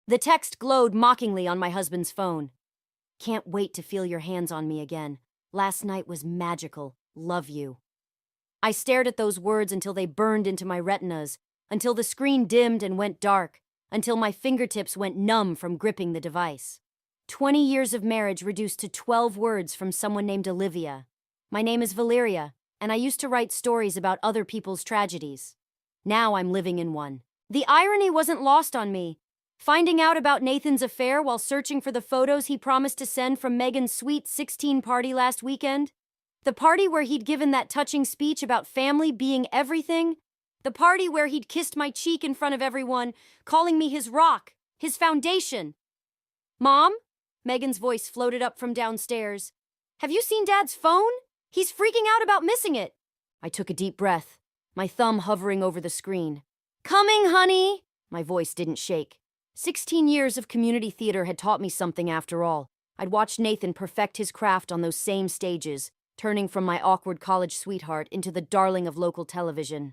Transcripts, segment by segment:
The text glowed mockingly on my husband's phone. Can't wait to feel your hands on me again. Last night was magical. Love you. I stared at those words until they burned into my retinas, until the screen dimmed and went dark, until my fingertips went numb from gripping the device. 20 years of marriage reduced to 12 words from someone named Olivia. My name is Valeria, and I used to write stories about other people's tragedies. Now I'm living in one. The irony wasn't lost on me. Finding out about Nathan's affair while searching for the photos he promised to send from Megan's sweet 16 party last weekend? The party where he'd given that touching speech about family being everything? The party where he'd kissed my cheek in front of everyone, calling me his rock, his foundation. Mom? Megan's voice floated up from downstairs. Have you seen Dad's phone? He's freaking out about missing it. I took a deep breath, my thumb hovering over the screen. Coming, honey! My voice didn't shake. 16 years of community theater had taught me something after all. I'd watched Nathan perfect his craft on those same stages, turning from my awkward college sweetheart into the darling of local television.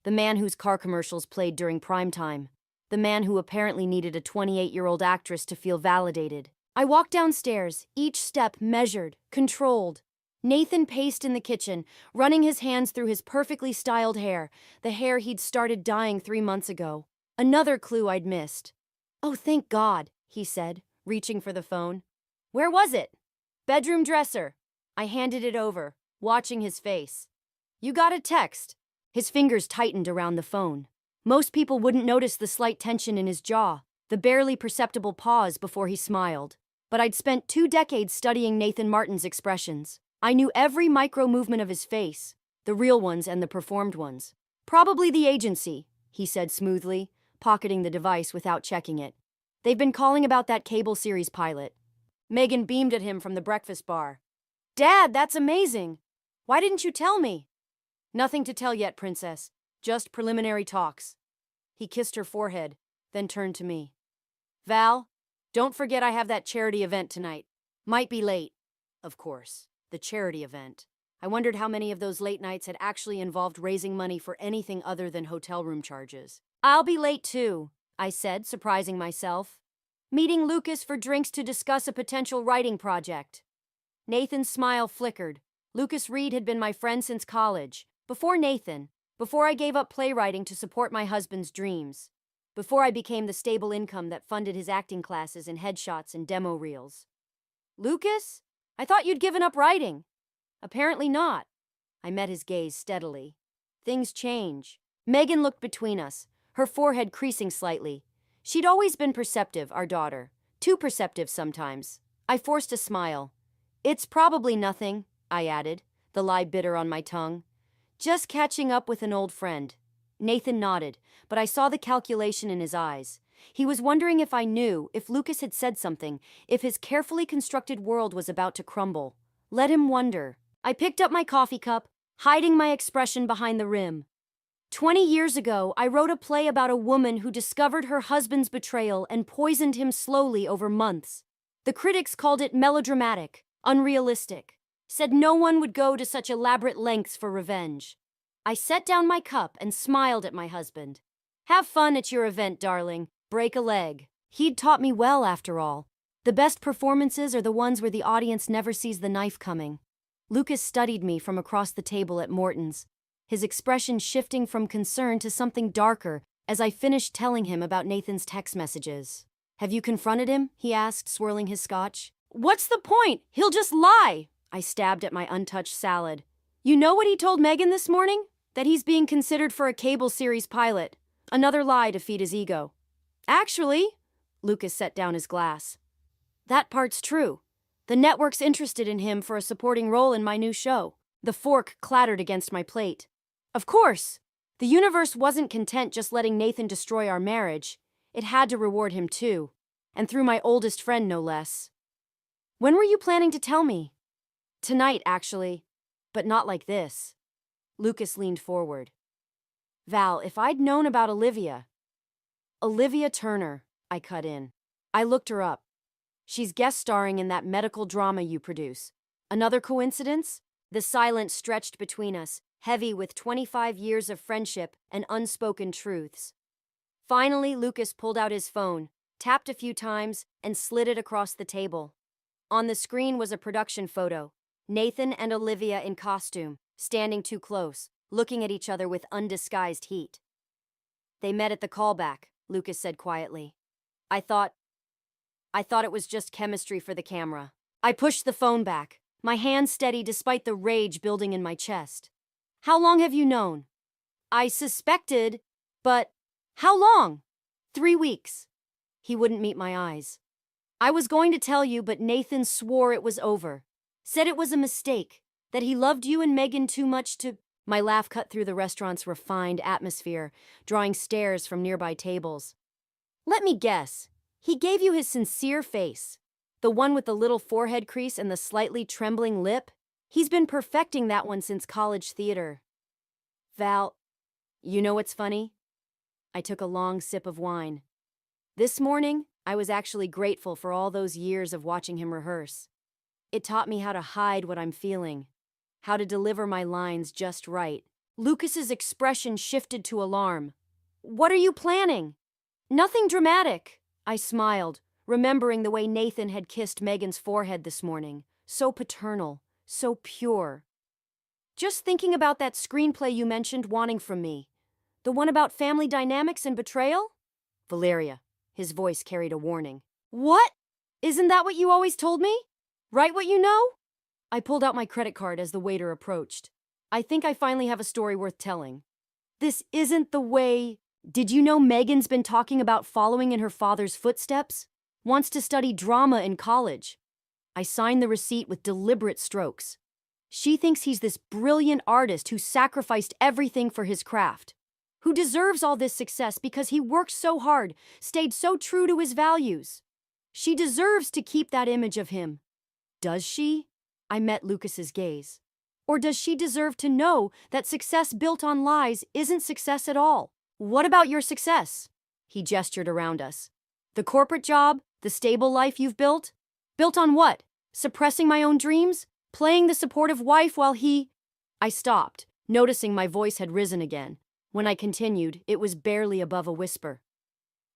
The man whose car commercials played during prime time. The man who apparently needed a 28-year-old actress to feel validated. I walked downstairs, each step measured, controlled. Nathan paced in the kitchen, running his hands through his perfectly styled hair, the hair he'd started dyeing 3 months ago. Another clue I'd missed. Oh, thank God, he said, reaching for the phone. Where was it? Bedroom dresser. I handed it over, watching his face. You got a text. His fingers tightened around the phone. Most people wouldn't notice the slight tension in his jaw, the barely perceptible pause before he smiled. But I'd spent 2 decades studying Nathan Martin's expressions. I knew every micro movement of his face, the real ones and the performed ones. Probably the agency, he said smoothly, pocketing the device without checking it. They've been calling about that cable series pilot. Megan beamed at him from the breakfast bar. Dad, that's amazing. Why didn't you tell me? Nothing to tell yet, princess. Just preliminary talks. He kissed her forehead, then turned to me. Val, don't forget I have that charity event tonight. Might be late. Of course, the charity event. I wondered how many of those late nights had actually involved raising money for anything other than hotel room charges. I'll be late too, I said, surprising myself. Meeting Lucas for drinks to discuss a potential writing project. Nathan's smile flickered. Lucas Reed had been my friend since college. Before Nathan, before I gave up playwriting to support my husband's dreams. Before I became the stable income that funded his acting classes and headshots and demo reels. Lucas? I thought you'd given up writing. Apparently not. I met his gaze steadily. Things change. Megan looked between us, her forehead creasing slightly. She'd always been perceptive, our daughter. Too perceptive sometimes. I forced a smile. It's probably nothing, I added, the lie bitter on my tongue. Just catching up with an old friend. Nathan nodded, but I saw the calculation in his eyes. He was wondering if I knew, if Lucas had said something, if his carefully constructed world was about to crumble. Let him wonder. I picked up my coffee cup, hiding my expression behind the rim. 20 years ago, I wrote a play about a woman who discovered her husband's betrayal and poisoned him slowly over months. The critics called it melodramatic, unrealistic, said no one would go to such elaborate lengths for revenge. I set down my cup and smiled at my husband. Have fun at your event, darling. Break a leg. He'd taught me well, after all. The best performances are the ones where the audience never sees the knife coming. Lucas studied me from across the table at Morton's, his expression shifting from concern to something darker as I finished telling him about Nathan's text messages. Have you confronted him? He asked, swirling his scotch. What's the point? He'll just lie. I stabbed at my untouched salad. You know what he told Megan this morning? That he's being considered for a cable series pilot. Another lie to feed his ego. Actually, Lucas set down his glass. That part's true. The network's interested in him for a supporting role in my new show. The fork clattered against my plate. Of course, the universe wasn't content just letting Nathan destroy our marriage. It had to reward him too. And through my oldest friend, no less. When were you planning to tell me? Tonight, actually. But not like this. Lucas leaned forward. Val, if I'd known about Olivia... Olivia Turner, I cut in. I looked her up. She's guest starring in that medical drama you produce. Another coincidence? The silence stretched between us, heavy with 25 years of friendship and unspoken truths. Finally, Lucas pulled out his phone, tapped a few times, and slid it across the table. On the screen was a production photo. Nathan and Olivia in costume, standing too close, looking at each other with undisguised heat. They met at the callback, Lucas said quietly. I thought it was just chemistry for the camera. I pushed the phone back, my hand steady despite the rage building in my chest. How long have you known? I suspected, but how long? 3 weeks. He wouldn't meet my eyes. I was going to tell you, but Nathan swore it was over. Said it was a mistake, that he loved you and Megan too much to... My laugh cut through the restaurant's refined atmosphere, drawing stares from nearby tables. Let me guess. He gave you his sincere face. The one with the little forehead crease and the slightly trembling lip? He's been perfecting that one since college theater. Val, you know what's funny? I took a long sip of wine. This morning, I was actually grateful for all those years of watching him rehearse. It taught me how to hide what I'm feeling, how to deliver my lines just right. Lucas's expression shifted to alarm. What are you planning? Nothing dramatic. I smiled, remembering the way Nathan had kissed Megan's forehead this morning. So paternal, so pure. Just thinking about that screenplay you mentioned wanting from me. The one about family dynamics and betrayal? Valeria. His voice carried a warning. What? Isn't that what you always told me? Write what you know? I pulled out my credit card as the waiter approached. I think I finally have a story worth telling. This isn't the way... Did you know Megan's been talking about following in her father's footsteps? Wants to study drama in college. I signed the receipt with deliberate strokes. She thinks he's this brilliant artist who sacrificed everything for his craft, who deserves all this success because he worked so hard, stayed so true to his values. She deserves to keep that image of him. Does she? I met Lucas's gaze. Or does she deserve to know that success built on lies isn't success at all? What about your success? He gestured around us. The corporate job? The stable life you've built? Built on what? Suppressing my own dreams? Playing the supportive wife while he... I stopped, noticing my voice had risen again. When I continued, it was barely above a whisper.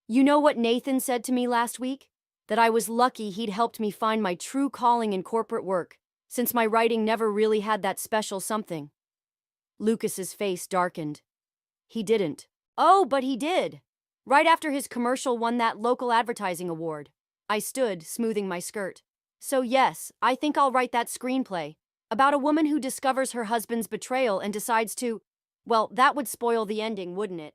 You know what Nathan said to me last week? That I was lucky he'd helped me find my true calling in corporate work, since my writing never really had that special something. Lucas's face darkened. He didn't. Oh, but he did. Right after his commercial won that local advertising award. I stood, smoothing my skirt. So yes, I think I'll write that screenplay. About a woman who discovers her husband's betrayal and decides to... Well, that would spoil the ending, wouldn't it?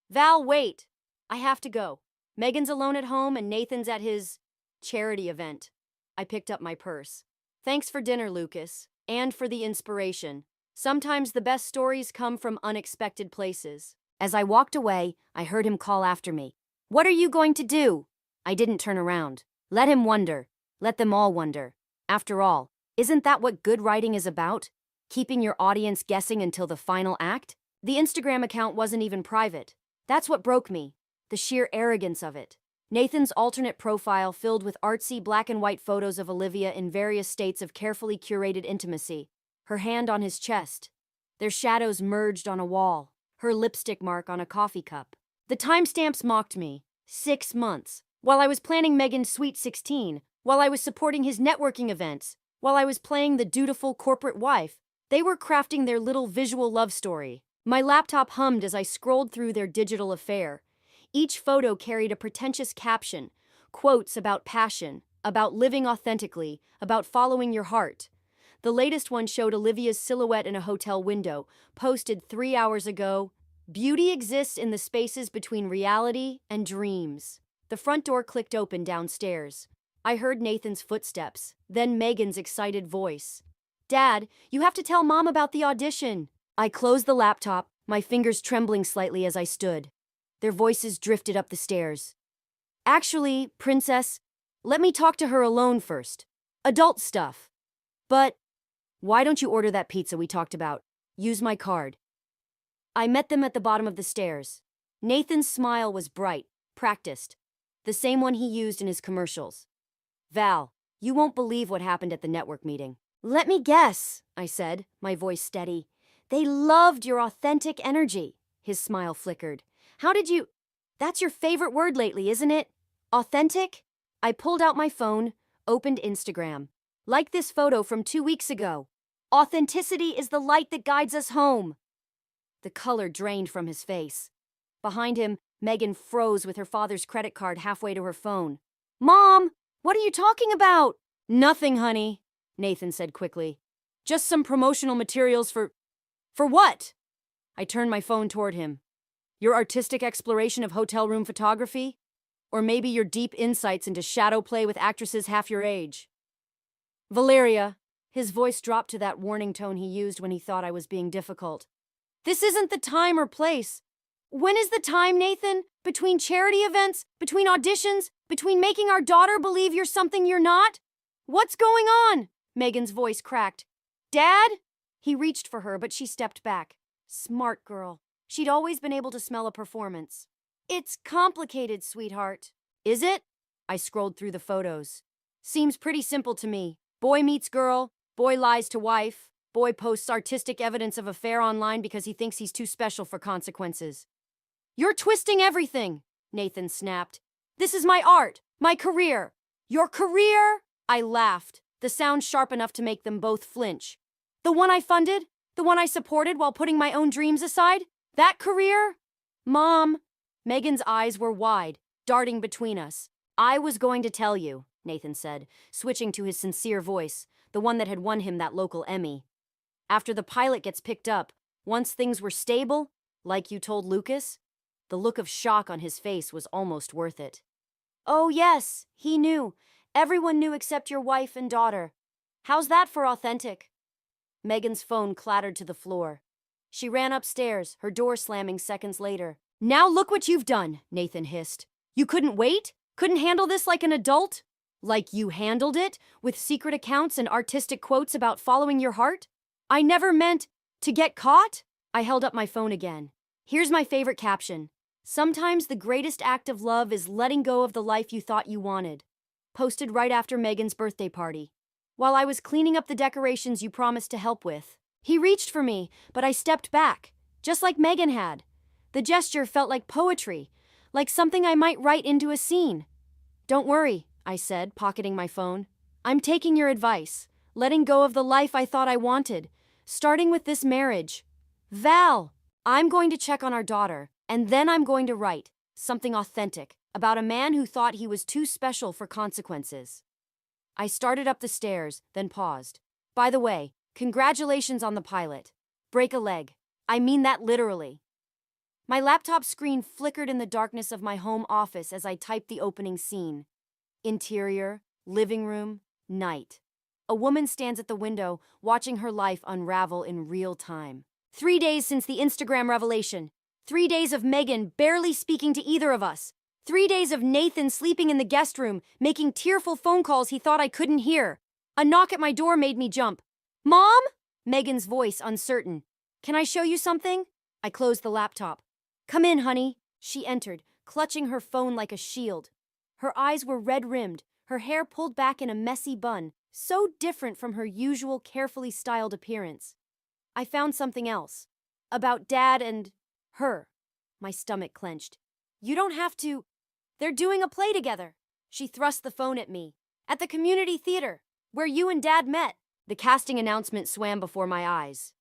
Val, wait. I have to go. Megan's alone at home and Nathan's at his... charity event. I picked up my purse. Thanks for dinner, Lucas. And for the inspiration. Sometimes the best stories come from unexpected places. As I walked away, I heard him call after me. What are you going to do? I didn't turn around. Let him wonder. Let them all wonder. After all, isn't that what good writing is about? Keeping your audience guessing until the final act? The Instagram account wasn't even private. That's what broke me. The sheer arrogance of it. Nathan's alternate profile filled with artsy black and white photos of Olivia in various states of carefully curated intimacy. Her hand on his chest. Their shadows merged on a wall. Her lipstick mark on a coffee cup. The timestamps mocked me. 6 months. While I was planning Megan's Sweet 16, while I was supporting his networking events, while I was playing the dutiful corporate wife, they were crafting their little visual love story. My laptop hummed as I scrolled through their digital affair. Each photo carried a pretentious caption, quotes about passion, about living authentically, about following your heart. The latest one showed Olivia's silhouette in a hotel window, posted 3 hours ago. Beauty exists in the spaces between reality and dreams. The front door clicked open downstairs. I heard Nathan's footsteps, then Megan's excited voice. Dad, you have to tell Mom about the audition. I closed the laptop, my fingers trembling slightly as I stood. Their voices drifted up the stairs. Actually, Princess, let me talk to her alone first. Adult stuff. But why don't you order that pizza we talked about? Use my card. I met them at the bottom of the stairs. Nathan's smile was bright, practiced. The same one he used in his commercials. Val, you won't believe what happened at the network meeting. Let me guess, I said, my voice steady. They loved your authentic energy. His smile flickered. How did you... That's your favorite word lately, isn't it? Authentic? I pulled out my phone, opened Instagram. Like this photo from 2 weeks ago. Authenticity is the light that guides us home. The color drained from his face. Behind him, Megan froze with her father's credit card halfway to her phone. Mom, what are you talking about? Nothing, honey, Nathan said quickly. Just some promotional materials for what? I turned my phone toward him. Your artistic exploration of hotel room photography? Or maybe your deep insights into shadow play with actresses half your age? Valeria, his voice dropped to that warning tone he used when he thought I was being difficult. This isn't the time or place. When is the time, Nathan? Between charity events? Between auditions? Between making our daughter believe you're something you're not? What's going on? Megan's voice cracked. Dad? He reached for her, but she stepped back. Smart girl. She'd always been able to smell a performance. It's complicated, sweetheart. Is it? I scrolled through the photos. Seems pretty simple to me. Boy meets girl, boy lies to wife, boy posts artistic evidence of affair online because he thinks he's too special for consequences. You're twisting everything, Nathan snapped. This is my art, my career. Your career? I laughed, the sound sharp enough to make them both flinch. The one I funded? The one I supported while putting my own dreams aside? That career? Mom. Megan's eyes were wide, darting between us. I was going to tell you, Nathan said, switching to his sincere voice, the one that had won him that local Emmy. After the pilot gets picked up, once things were stable, like you told Lucas, the look of shock on his face was almost worth it. Oh yes, he knew. Everyone knew except your wife and daughter. How's that for authentic? Megan's phone clattered to the floor. She ran upstairs, her door slamming seconds later. Now look what you've done, Nathan hissed. You couldn't wait? Couldn't handle this like an adult? Like you handled it, with secret accounts and artistic quotes about following your heart? I never meant to get caught? I held up my phone again. Here's my favorite caption. Sometimes the greatest act of love is letting go of the life you thought you wanted. Posted right after Megan's birthday party. While I was cleaning up the decorations you promised to help with. He reached for me, but I stepped back, just like Megan had. The gesture felt like poetry, like something I might write into a scene. Don't worry, I said, pocketing my phone. I'm taking your advice, letting go of the life I thought I wanted, starting with this marriage. Val, I'm going to check on our daughter, and then I'm going to write something authentic about a man who thought he was too special for consequences. I started up the stairs, then paused. By the way, congratulations on the pilot. Break a leg. I mean that literally. My laptop screen flickered in the darkness of my home office as I typed the opening scene. Interior, living room, night. A woman stands at the window, watching her life unravel in real time. 3 days since the Instagram revelation. 3 days of Megan barely speaking to either of us. 3 days of Nathan sleeping in the guest room, making tearful phone calls he thought I couldn't hear. A knock at my door made me jump. Mom? Megan's voice uncertain. Can I show you something? I closed the laptop. Come in, honey. She entered, clutching her phone like a shield. Her eyes were red-rimmed, her hair pulled back in a messy bun, so different from her usual carefully styled appearance. I found something else. About Dad and her. My stomach clenched. You don't have to. They're doing a play together. She thrust the phone at me. At the community theater, where you and Dad met. The casting announcement swam before my eyes.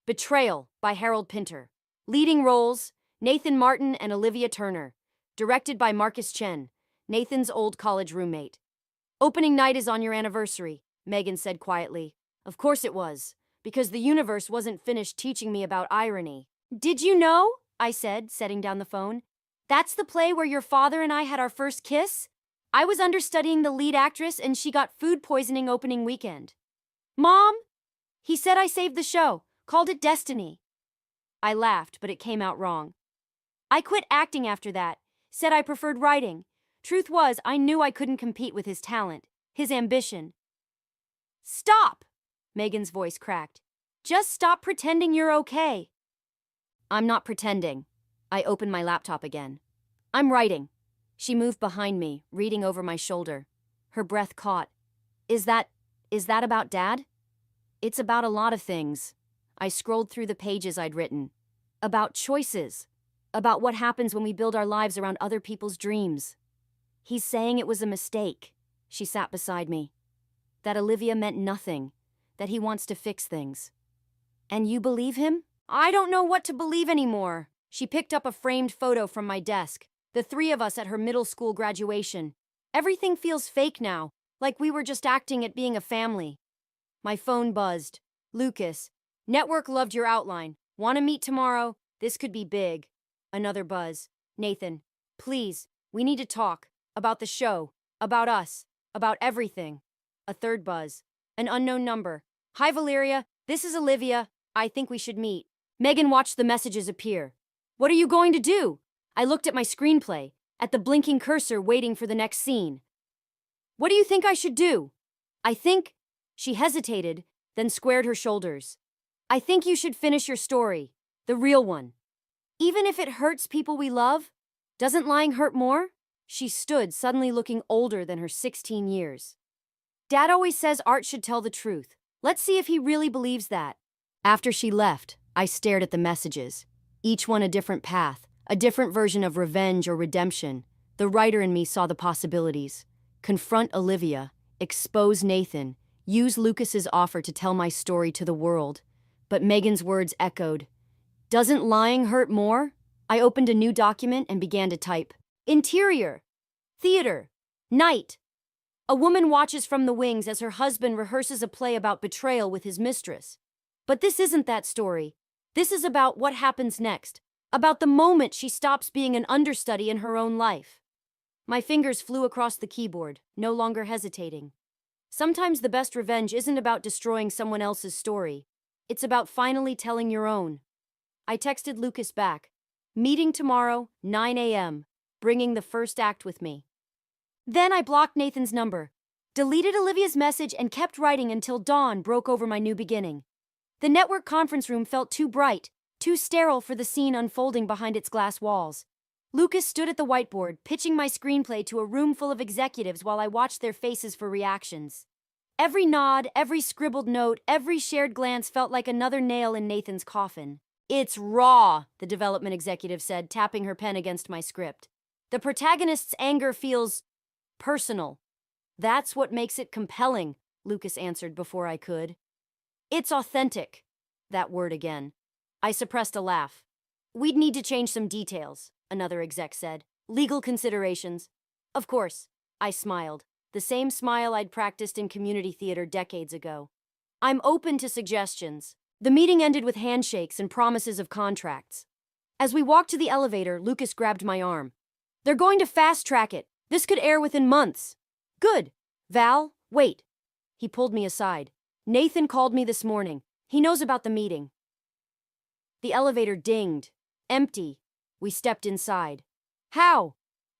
Betrayal by Harold Pinter. Leading roles, Nathan Martin and Olivia Turner. Directed by Marcus Chen, Nathan's old college roommate. Opening night is on your anniversary, Megan said quietly. Of course it was, because the universe wasn't finished teaching me about irony. Did you know? I said, setting down the phone. That's the play where your father and I had our first kiss? I was understudying the lead actress and she got food poisoning opening weekend. Mom? He said I saved the show, called it Destiny. I laughed, but it came out wrong. I quit acting after that, said I preferred writing. Truth was, I knew I couldn't compete with his talent, his ambition. Stop! Megan's voice cracked. Just stop pretending you're okay. I'm not pretending. I opened my laptop again. I'm writing. She moved behind me, reading over my shoulder. Her breath caught. Is that about Dad? It's about a lot of things. I scrolled through the pages I'd written. About choices. About what happens when we build our lives around other people's dreams. He's saying it was a mistake. She sat beside me. That Olivia meant nothing. That he wants to fix things. And you believe him? I don't know what to believe anymore. She picked up a framed photo from my desk. The three of us at her middle school graduation. Everything feels fake now, like we were just acting at being a family. My phone buzzed. Lucas, network loved your outline. Want to meet tomorrow? This could be big. Another buzz. Nathan, please, we need to talk. About the show. About us. About everything. A third buzz. An unknown number. Hi, Valeria. This is Olivia. I think we should meet. Megan watched the messages appear. What are you going to do? I looked at my screenplay, at the blinking cursor waiting for the next scene. What do you think I should do? I think... She hesitated, then squared her shoulders. I think you should finish your story. The real one. Even if it hurts people we love? Doesn't lying hurt more? She stood, suddenly looking older than her 16 years. Dad always says art should tell the truth. Let's see if he really believes that. After she left, I stared at the messages. Each one a different path, a different version of revenge or redemption. The writer in me saw the possibilities. Confront Olivia, expose Nathan, use Lucas's offer to tell my story to the world. But Megan's words echoed. Doesn't lying hurt more? I opened a new document and began to type. Interior. Theater. Night. A woman watches from the wings as her husband rehearses a play about betrayal with his mistress. But this isn't that story. This is about what happens next. About the moment she stops being an understudy in her own life. My fingers flew across the keyboard, no longer hesitating. Sometimes the best revenge isn't about destroying someone else's story. It's about finally telling your own. I texted Lucas back. Meeting tomorrow, 9 a.m. Bringing the first act with me. Then I blocked Nathan's number, deleted Olivia's message, and kept writing until dawn broke over my new beginning. The network conference room felt too bright, too sterile for the scene unfolding behind its glass walls. Lucas stood at the whiteboard, pitching my screenplay to a room full of executives while I watched their faces for reactions. Every nod, every scribbled note, every shared glance felt like another nail in Nathan's coffin. It's raw, the development executive said, tapping her pen against my script. The protagonist's anger feels personal. That's what makes it compelling, Lucas answered before I could. It's authentic. That word again. I suppressed a laugh. We'd need to change some details, another exec said. Legal considerations. Of course, I smiled. The same smile I'd practiced in community theater decades ago. I'm open to suggestions. The meeting ended with handshakes and promises of contracts. As we walked to the elevator, Lucas grabbed my arm. They're going to fast-track it. This could air within months. Good. Val, wait. He pulled me aside. Nathan called me this morning. He knows about the meeting. The elevator dinged. Empty. We stepped inside. How?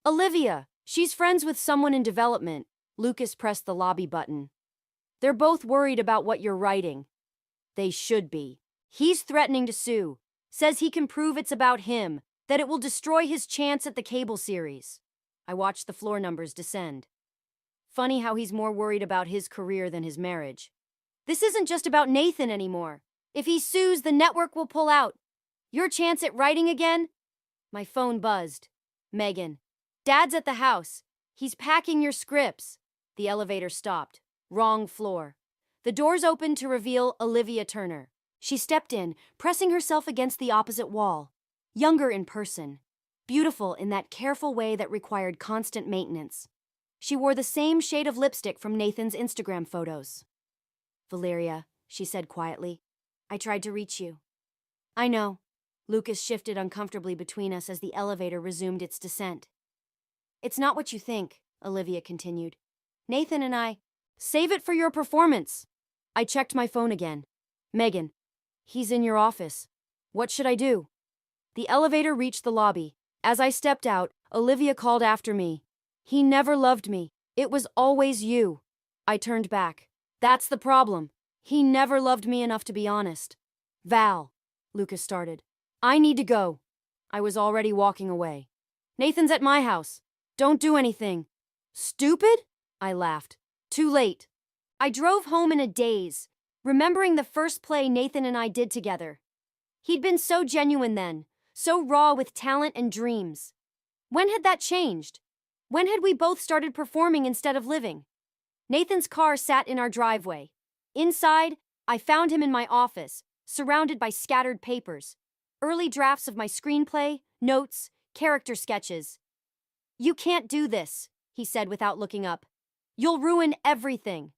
Olivia. She's friends with someone in development. Lucas pressed the lobby button. They're both worried about what you're writing. They should be. He's threatening to sue. Says he can prove it's about him, that it will destroy his chance at the cable series. I watched the floor numbers descend. Funny how he's more worried about his career than his marriage. This isn't just about Nathan anymore. If he sues, the network will pull out. Your chance at writing again? My phone buzzed. Megan. Dad's at the house. He's packing your scripts. The elevator stopped. Wrong floor. The doors opened to reveal Olivia Turner. She stepped in, pressing herself against the opposite wall. Younger in person. Beautiful in that careful way that required constant maintenance. She wore the same shade of lipstick from Nathan's Instagram photos. Valeria, she said quietly, I tried to reach you. I know. Lucas shifted uncomfortably between us as the elevator resumed its descent. It's not what you think, Olivia continued. Nathan and I... Save it for your performance. I checked my phone again. Megan, he's in your office. What should I do? The elevator reached the lobby. As I stepped out, Olivia called after me. He never loved me. It was always you. I turned back. That's the problem. He never loved me enough to be honest. Val, Lucas started. I need to go. I was already walking away. Nathan's at my house. Don't do anything. Stupid? I laughed. Too late. I drove home in a daze, remembering the first play Nathan and I did together. He'd been so genuine then, so raw with talent and dreams. When had that changed? When had we both started performing instead of living? Nathan's car sat in our driveway. Inside, I found him in my office, surrounded by scattered papers. Early drafts of my screenplay, notes, character sketches. "You can't do this," he said without looking up. "You'll ruin everything."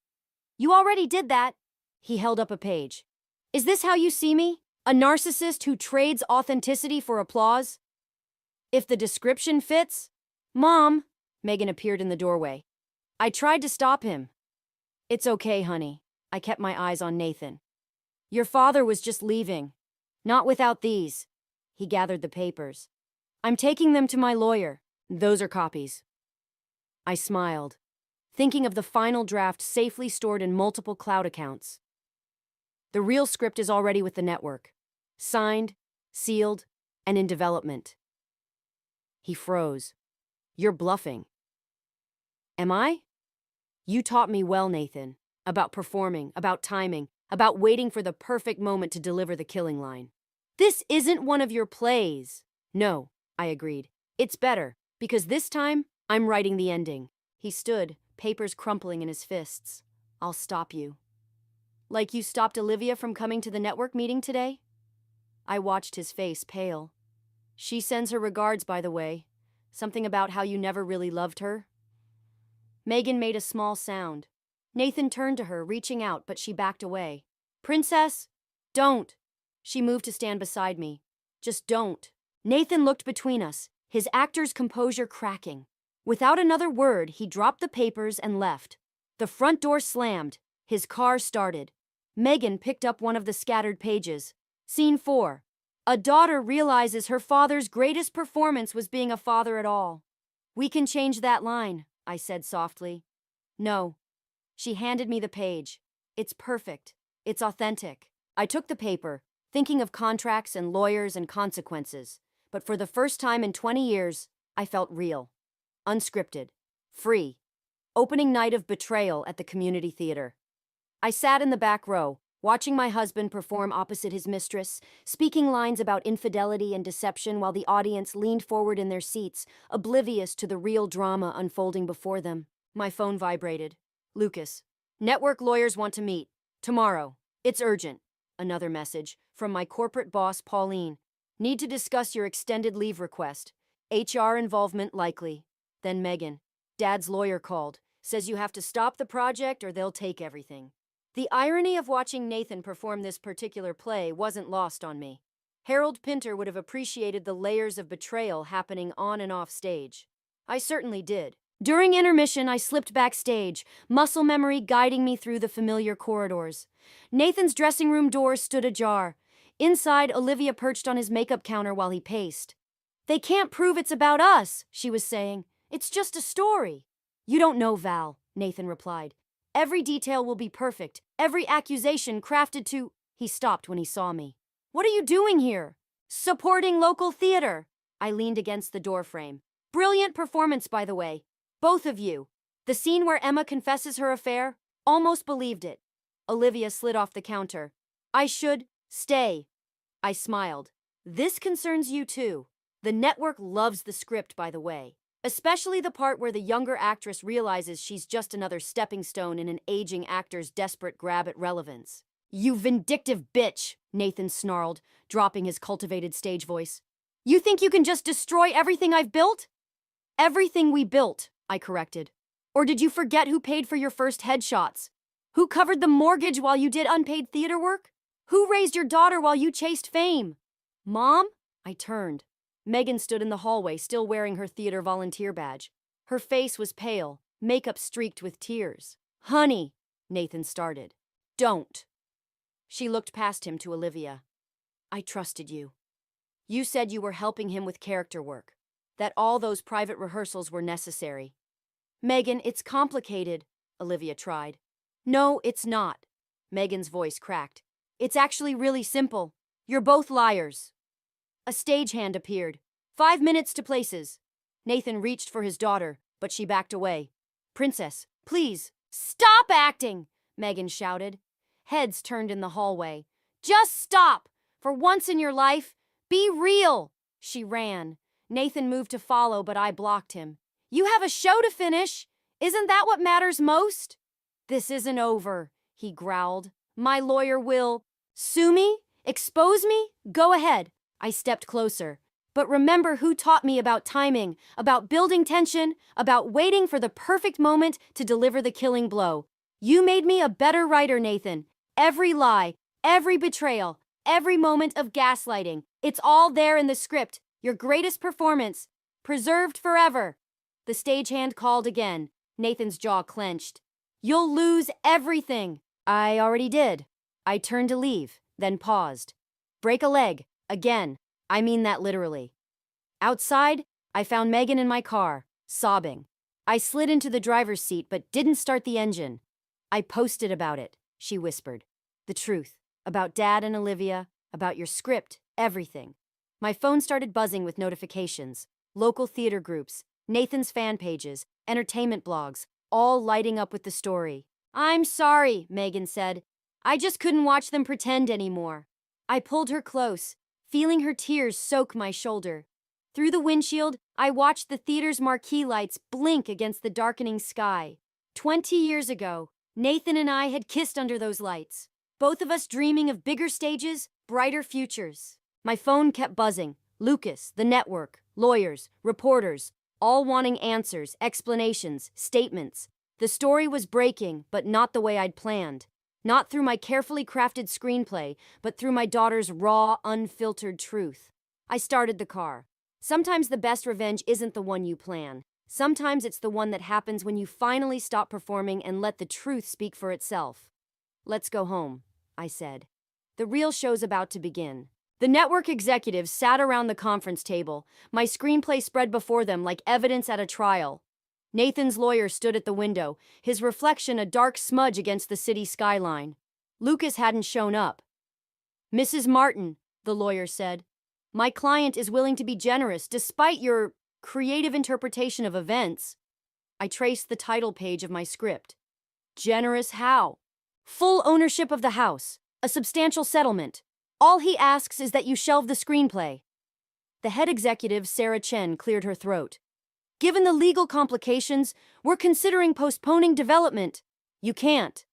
"You already did that." He held up a page. "Is this how you see me? A narcissist who trades authenticity for applause?" "If the description fits." "Mom," Megan appeared in the doorway. I tried to stop him. "It's okay, honey." I kept my eyes on Nathan. "Your father was just leaving. Not without these." He gathered the papers. "I'm taking them to my lawyer. Those are copies." I smiled, thinking of the final draft safely stored in multiple cloud accounts. The real script is already with the network. Signed, sealed, and in development. He froze. "You're bluffing." "Am I?" "You taught me well, Nathan. About performing, about timing, about waiting for the perfect moment to deliver the killing line." "This isn't one of your plays." "No," I agreed. "It's better, because this time, I'm writing the ending." He stood, papers crumpling in his fists. "I'll stop you." "Like you stopped Olivia from coming to the network meeting today?" I watched his face pale. "She sends her regards, by the way. Something about how you never really loved her." Megan made a small sound. Nathan turned to her, reaching out, but she backed away. "Princess, don't." She moved to stand beside me. "Just don't." Nathan looked between us, his actor's composure cracking. Without another word, he dropped the papers and left. The front door slammed. His car started. Megan picked up one of the scattered pages. Scene 4. A daughter realizes her father's greatest performance was being a father at all. "We can change that line," I said softly. "No." She handed me the page. "It's perfect. It's authentic." I took the paper, thinking of contracts and lawyers and consequences. But for the first time in 20 years, I felt real. Unscripted. Free. Opening night of Betrayal at the community theater. I sat in the back row, watching my husband perform opposite his mistress, speaking lines about infidelity and deception while the audience leaned forward in their seats, oblivious to the real drama unfolding before them. My phone vibrated. "Lucas, network lawyers want to meet. Tomorrow. It's urgent." Another message, from my corporate boss, Pauline. "Need to discuss your extended leave request. HR involvement likely." Then Megan. "Dad's lawyer called. Says you have to stop the project or they'll take everything." The irony of watching Nathan perform this particular play wasn't lost on me. Harold Pinter would have appreciated the layers of betrayal happening on and off stage. I certainly did. During intermission, I slipped backstage, muscle memory guiding me through the familiar corridors. Nathan's dressing room door stood ajar. Inside, Olivia perched on his makeup counter while he paced. "They can't prove it's about us," she was saying. "It's just a story." "You don't know, Val," Nathan replied. "Every detail will be perfect, every accusation crafted to—" He stopped when he saw me. "What are you doing here?" "Supporting local theater." I leaned against the doorframe. "Brilliant performance, by the way. Both of you. The scene where Emma confesses her affair? Almost believed it." Olivia slid off the counter. "I should stay." I smiled. "This concerns you too. The network loves the script, by the way. Especially the part where the younger actress realizes she's just another stepping stone in an aging actor's desperate grab at relevance." "You vindictive bitch," Nathan snarled, dropping his cultivated stage voice. "You think you can just destroy everything I've built?" "Everything we built," I corrected. "Or did you forget who paid for your first headshots? Who covered the mortgage while you did unpaid theater work? Who raised your daughter while you chased fame?" "Mom?" I turned. Megan stood in the hallway, still wearing her theater volunteer badge. Her face was pale, makeup streaked with tears. "Honey," Nathan started. "Don't." She looked past him to Olivia. "I trusted you. You said you were helping him with character work, that all those private rehearsals were necessary." "Megan, it's complicated," Olivia tried. "No, it's not." Megan's voice cracked. "It's actually really simple. You're both liars." A stagehand appeared. 5 minutes to places." Nathan reached for his daughter, but she backed away. "Princess, please." "Stop acting!" Megan shouted. Heads turned in the hallway. "Just stop! For once in your life, be real!" She ran. Nathan moved to follow, but I blocked him. You have a show to finish. Isn't that what matters most? This isn't over, he growled. My lawyer will sue me? Expose me? Go ahead. I stepped closer. But remember who taught me about timing, about building tension, about waiting for the perfect moment to deliver the killing blow. You made me a better writer, Nathan. Every lie, every betrayal, every moment of gaslighting. It's all there in the script. Your greatest performance. Preserved forever. The stagehand called again. Nathan's jaw clenched. You'll lose everything. I already did. I turned to leave, then paused. Break a leg. Again. I mean that literally. Outside, I found Megan in my car, sobbing. I slid into the driver's seat but didn't start the engine. I posted about it, she whispered. The truth. About Dad and Olivia, about your script, everything. My phone started buzzing with notifications. Local theater groups, Nathan's fan pages, entertainment blogs, all lighting up with the story. I'm sorry, Megan said. I just couldn't watch them pretend anymore. I pulled her close, feeling her tears soak my shoulder. Through the windshield, I watched the theater's marquee lights blink against the darkening sky. 20 years ago, Nathan and I had kissed under those lights, both of us dreaming of bigger stages, brighter futures. My phone kept buzzing. Lucas, the network, lawyers, reporters, all wanting answers, explanations, statements. The story was breaking, but not the way I'd planned. Not through my carefully crafted screenplay, but through my daughter's raw, unfiltered truth. I started the car. Sometimes the best revenge isn't the one you plan. Sometimes it's the one that happens when you finally stop performing and let the truth speak for itself. Let's go home, I said. The real show's about to begin. The network executives sat around the conference table, my screenplay spread before them like evidence at a trial. Nathan's lawyer stood at the window, his reflection a dark smudge against the city skyline. Lucas hadn't shown up. Mrs. Martin, the lawyer said, my client is willing to be generous despite your creative interpretation of events. I traced the title page of my script. Generous how? Full ownership of the house, a substantial settlement. All he asks is that you shelve the screenplay. The head executive, Sarah Chen, cleared her throat. Given the legal complications, we're considering postponing development. You can't.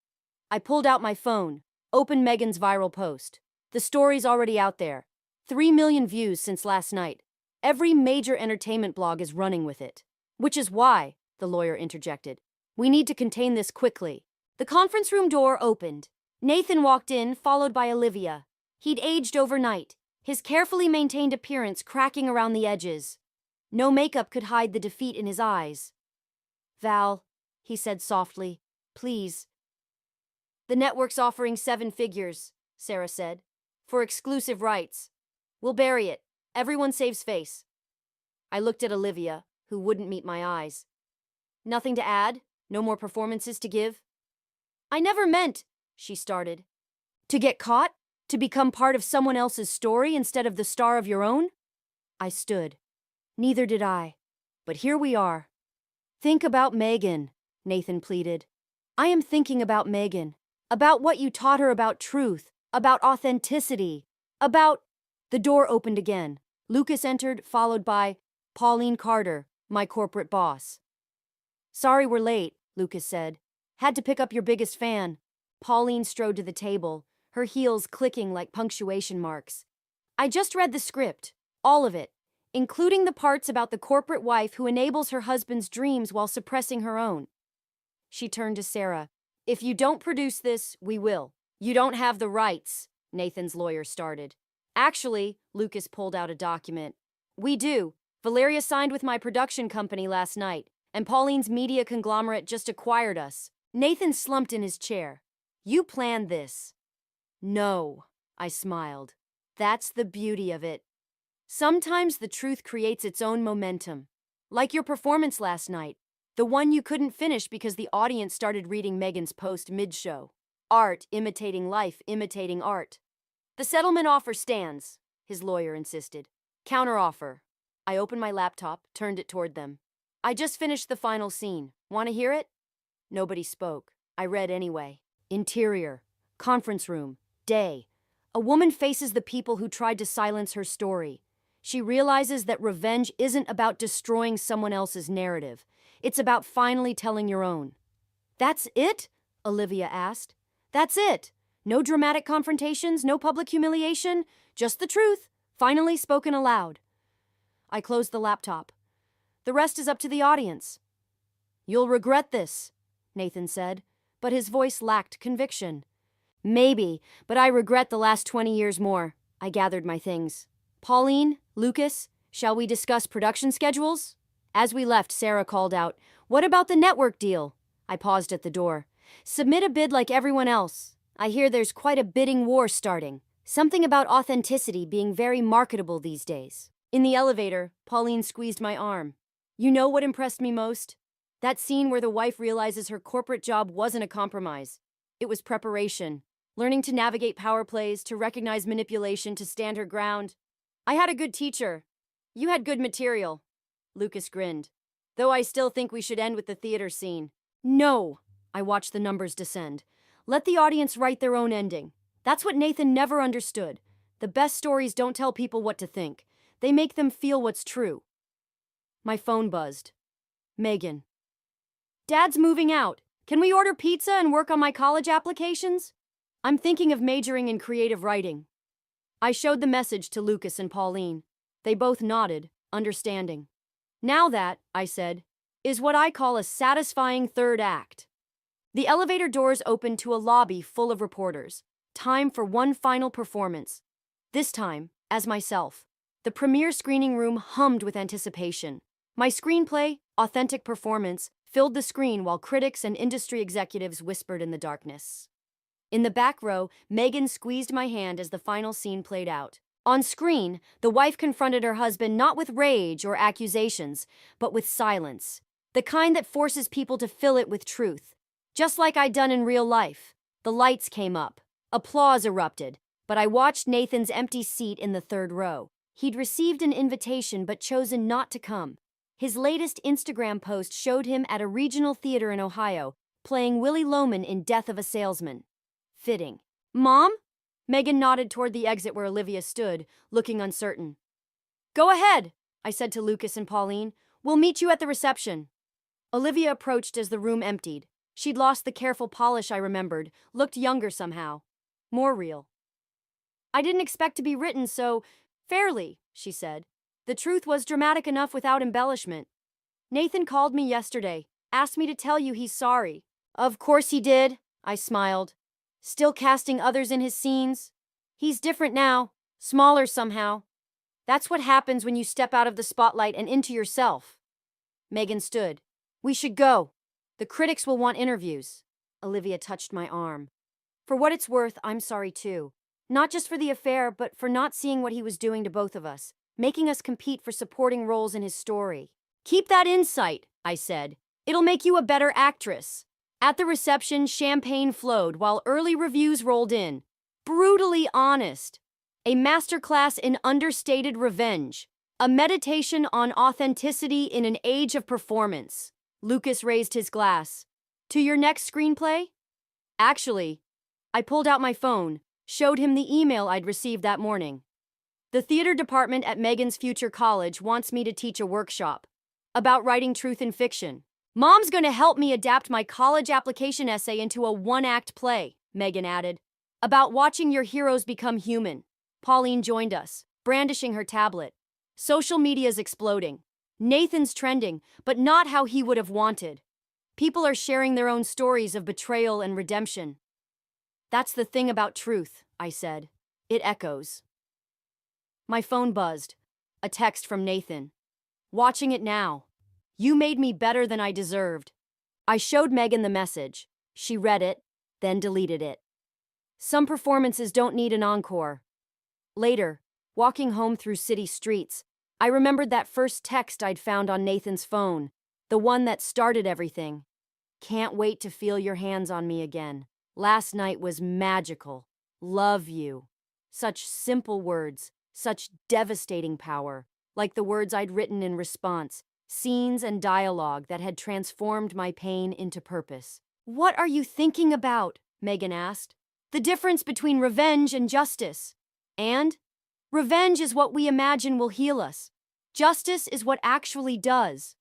I pulled out my phone, opened Megan's viral post. The story's already out there. 3 million views since last night. Every major entertainment blog is running with it. Which is why, the lawyer interjected, we need to contain this quickly. The conference room door opened. Nathan walked in, followed by Olivia. He'd aged overnight, his carefully maintained appearance cracking around the edges. No makeup could hide the defeat in his eyes. Val, he said softly, please. The network's offering 7 figures, Sarah said, for exclusive rights. We'll bury it. Everyone saves face. I looked at Olivia, who wouldn't meet my eyes. Nothing to add? No more performances to give? I never meant, she started. To get caught? To become part of someone else's story instead of the star of your own? I stood. Neither did I. But here we are. Think about Megan, Nathan pleaded. I am thinking about Megan. About what you taught her about truth, about authenticity, about... The door opened again. Lucas entered, followed by Pauline Carter, my corporate boss. Sorry we're late, Lucas said. Had to pick up your biggest fan. Pauline strode to the table, her heels clicking like punctuation marks. I just read the script, all of it, including the parts about the corporate wife who enables her husband's dreams while suppressing her own. She turned to Sarah. If you don't produce this, we will. You don't have the rights, Nathan's lawyer started. Actually, Lucas pulled out a document. We do. Valeria signed with my production company last night, and Pauline's media conglomerate just acquired us. Nathan slumped in his chair. You planned this. No, I smiled. That's the beauty of it. Sometimes the truth creates its own momentum. Like your performance last night, the one you couldn't finish because the audience started reading Megan's post mid-show. Art imitating life, imitating art. The settlement offer stands, his lawyer insisted. Counteroffer. I opened my laptop, turned it toward them. I just finished the final scene. Want to hear it? Nobody spoke. I read anyway. Interior. Conference room. Day. A woman faces the people who tried to silence her story. She realizes that revenge isn't about destroying someone else's narrative. It's about finally telling your own. "That's it?" Olivia asked. "That's it. No dramatic confrontations, no public humiliation, just the truth, finally spoken aloud." I closed the laptop. "The rest is up to the audience." "You'll regret this," Nathan said, but his voice lacked conviction. "Maybe, but I regret the last 20 years more." I gathered my things. "Pauline, Lucas, shall we discuss production schedules?" As we left, Sarah called out, "What about the network deal?" I paused at the door. "Submit a bid like everyone else. I hear there's quite a bidding war starting. Something about authenticity being very marketable these days." In the elevator, Pauline squeezed my arm. "You know what impressed me most? That scene where the wife realizes her corporate job wasn't a compromise. It was preparation. Learning to navigate power plays, to recognize manipulation, to stand her ground. I had a good teacher. You had good material." Lucas grinned. "Though I still think we should end with the theater scene." "No!" I watched the numbers descend. "Let the audience write their own ending. That's what Nathan never understood. The best stories don't tell people what to think. They make them feel what's true." My phone buzzed. Megan. "Dad's moving out. Can we order pizza and work on my college applications? I'm thinking of majoring in creative writing." I showed the message to Lucas and Pauline. They both nodded, understanding. "Now that," I said, "is what I call a satisfying third act." The elevator doors opened to a lobby full of reporters. Time for one final performance. This time, as myself. The premiere screening room hummed with anticipation. My screenplay, authentic performance, filled the screen while critics and industry executives whispered in the darkness. In the back row, Megan squeezed my hand as the final scene played out. On screen, the wife confronted her husband not with rage or accusations, but with silence. The kind that forces people to fill it with truth. Just like I'd done in real life. The lights came up. Applause erupted, but I watched Nathan's empty seat in the third row. He'd received an invitation but chosen not to come. His latest Instagram post showed him at a regional theater in Ohio, playing Willie Loman in Death of a Salesman. Fitting. "Mom?" Megan nodded toward the exit where Olivia stood, looking uncertain. "Go ahead," I said to Lucas and Pauline. "We'll meet you at the reception." Olivia approached as the room emptied. She'd lost the careful polish I remembered, looked younger somehow. More real. "I didn't expect to be written so fairly," she said. "The truth was dramatic enough without embellishment. Nathan called me yesterday, asked me to tell you he's sorry." "Of course he did," I smiled. "Still casting others in his scenes? He's different now, smaller somehow. That's what happens when you step out of the spotlight and into yourself." Megan stood. "We should go. The critics will want interviews." Olivia touched my arm. "For what it's worth, I'm sorry too. Not just for the affair, but for not seeing what he was doing to both of us, making us compete for supporting roles in his story." "Keep that insight," I said. "It'll make you a better actress." At the reception, champagne flowed while early reviews rolled in. Brutally honest. A masterclass in understated revenge. A meditation on authenticity in an age of performance. Lucas raised his glass. "To your next screenplay?" "Actually," I pulled out my phone, showed him the email I'd received that morning. "The theater department at Megan's future college wants me to teach a workshop about writing truth in fiction. Mom's going to help me adapt my college application essay into a one-act play," Megan added. "About watching your heroes become human." Pauline joined us, brandishing her tablet. Social media's exploding. Nathan's trending, but not how he would have wanted. People are sharing their own stories of betrayal and redemption. "That's the thing about truth," I said. "It echoes." My phone buzzed. A text from Nathan. "Watching it now. You made me better than I deserved." I showed Megan the message. She read it, then deleted it. Some performances don't need an encore. Later, walking home through city streets, I remembered that first text I'd found on Nathan's phone, the one that started everything. "Can't wait to feel your hands on me again. Last night was magical. Love you." Such simple words, such devastating power, like the words I'd written in response. Scenes and dialogue that had transformed my pain into purpose. "What are you thinking about?" Megan asked. "The difference between revenge and justice." And Revenge is what we imagine will heal us. Justice is what actually does.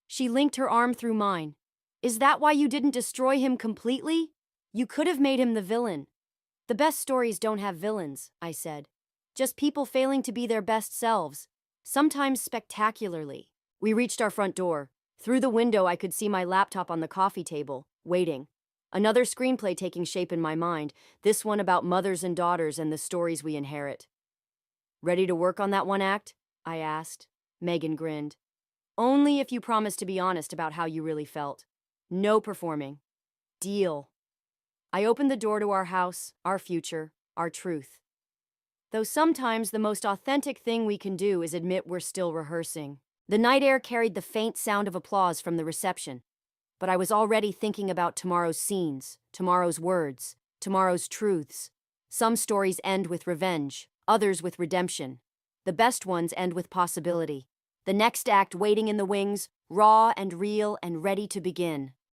She linked her arm through mine. Is that why you didn't destroy him completely? You could have made him the villain. The best stories don't have villains, I said. Just people failing to be their best selves, sometimes spectacularly. We reached our front door. Through the window, I could see my laptop on the coffee table, waiting. Another screenplay taking shape in my mind, this one about mothers and daughters and the stories we inherit. Ready to work on that one act? I asked. Megan grinned. Only if you promise to be honest about how you really felt. No performing. Deal. I opened the door to our house, our future, our truth. Though sometimes the most authentic thing we can do is admit we're still rehearsing. The night air carried the faint sound of applause from the reception, but I was already thinking about tomorrow's scenes, tomorrow's words, tomorrow's truths. Some stories end with revenge, others with redemption. The best ones end with possibility. The next act waiting in the wings, raw and real and ready to begin.